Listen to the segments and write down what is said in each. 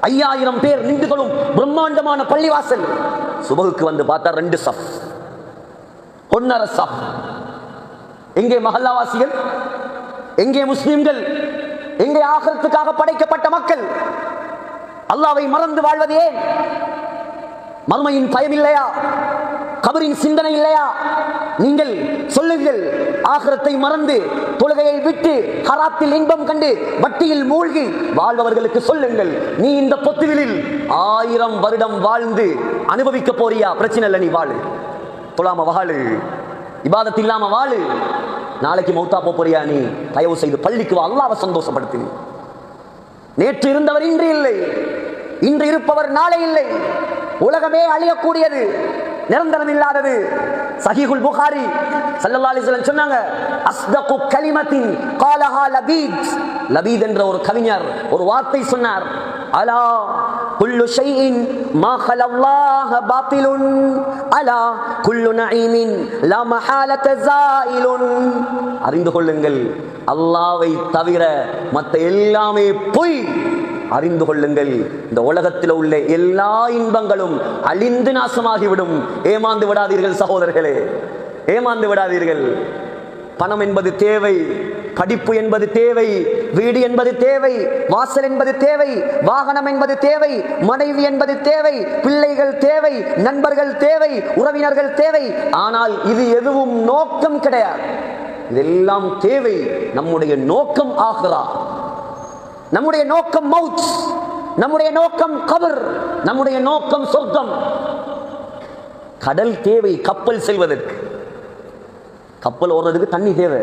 5000 பேர் நின்று கொள்ளும் பிரம்மாண்டமான பள்ளிவாசல். சுபகுக்கு வந்து பார்த்தா 2 சஃப், 1.5 சஃப். எங்கே மஹல்லாவாசிகள்? எங்கே முஸ்லிம்கள்? எங்கே ஆகிரத்துக்காக படைக்கப்பட்ட மக்கள்? அல்லாஹ்வை மறந்து வாழ்வது ஏன்? மறுமையின் பயம் இல்லையா? கபரின் சிந்தனை இல்லையா? நீங்கள் சொல்லுங்கள், ஆகிரத்தை மறந்து தொழுகையை விட்டு ஹராத்தில் இன்பம் கண்டு வட்டியில் மூழ்கி வாழ்பவர்களுக்கு சொல்லுங்கள், நீ இந்த பொத்துவிலில் 1000 வருடம் வாழ்ந்து அனுபவிக்க போறியா? பிரச்சனை இல்லை, நீ வாழு, தொழாம வாழு, இபாதத் இல்லாம வாழு. நாளைக்கு மௌத்தா போறியா? நீ தயவு செய்து பள்ளிக்கு வா, அல்லாஹ்வை சந்தோஷப்படுத்து. நேற்று இருந்தவர் இன்று இல்லை, இன்று இருப்பவர் நாளை இல்லை. உலகமே அழியக்கூடியது, நிரந்தரம் இல்லாதது. சஹீஹுல் புகாரி ஸல்லல்லாஹு அலைஹி வஸல்லம் சொன்னாங்க, அஸ்தகு கலிமத்தின் காலஹா லபீத். லபீத் என்ற ஒரு கவிஞர் ஒரு வார்த்தை சொன்னார், அலா குல்லு ஷைஇன் மா ஹலல்லாஹ பாத்திலுன் அலா குல்லு நஈமின் லா மஹாலத ஸாயிலுன். அறிந்து கொள்ளுங்கள், அல்லாஹ்வை தவிர மற்ற எல்லாமே பொய். அறிந்து கொள்ளுங்கள், இந்த உலகத்தில் உள்ள எல்லா இன்பங்களும் அழிந்து நாசமாகிவிடும். ஏமாந்து விடாதீர்கள் சகோதரர்களே, ஏமாந்து விடாதீர்கள். பணம் என்பது தேவை, படிப்பு என்பது தேவை, வீடு என்பது தேவை, வாசல் என்பது தேவை, வாகனம் என்பது தேவை, மனைவி என்பது தேவை, பிள்ளைகள் தேவை, நண்பர்கள் தேவை, உறவினர்கள் தேவை. ஆனால் இது எதுவும் நோக்கம் கிடையாது. இதெல்லாம் தேவை. நம்முடைய நோக்கம் ஆகிறா, நம்முடைய நோக்கம் மவுத், நம்முடைய நோக்கம் கபர், நம்முடைய நோக்கம் சொர்க்கம். கடல் தேவை கப்பல் செல்வதற்கு, கப்பல் ஓடுறதுக்கு தண்ணி தேவை.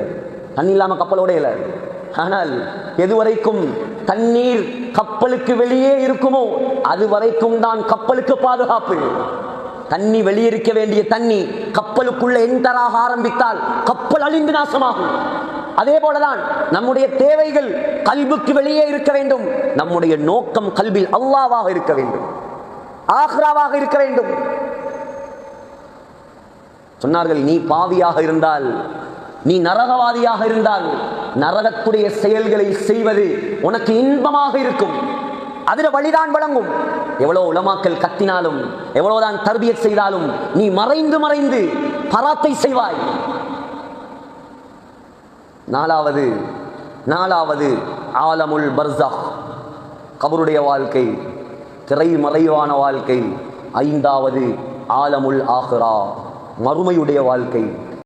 தண்ணி இல்லாம கப்பல் ஓடையல. ஆனால் எதுவரைக்கும் தண்ணீர் கப்பலுக்கு வெளியே இருக்குமோ அது வரைக்கும் தான் கப்பலுக்கு பாதுகாப்பு. தண்ணி வெளியிருக்க வேண்டிய தண்ணி கப்பலுக்குள்ள என்டராக ஆரம்பித்தால் கப்பல் அழிந்து நாசமாகும். அதே போலதான் நம்முடைய தேவைகள் கல்புக்கு வெளியே இருக்க வேண்டும். நம்முடைய நோக்கம் கல்பில் அல்லாஹ்வாக இருக்க வேண்டும், ஆக்ராவாக இருக்க வேண்டும். சொன்னார்கள், நீ பாவியாக இருந்தால், நீ நரகவாதியாக இருந்தால், நரகத்துடைய செயல்களை செய்வது உனக்கு இன்பமாக இருக்கும், அதில் வழிதான் வழங்கும். எவ்வளவு உலமாக்கள் கத்தினாலும், எவ்வளவுதான் தர்பியத் செய்தாலும் நீ மறைந்து மறைந்து பராத்தை செய்வாய். நாலாவது ஆலமுல் பர்ஸஹ், கபருடைய வாழ்க்கை, திரை மறைவான வாழ்க்கை. 5வது ஆலமுல் ஆஹிரா, மறுமையுடைய வாழ்க்கை.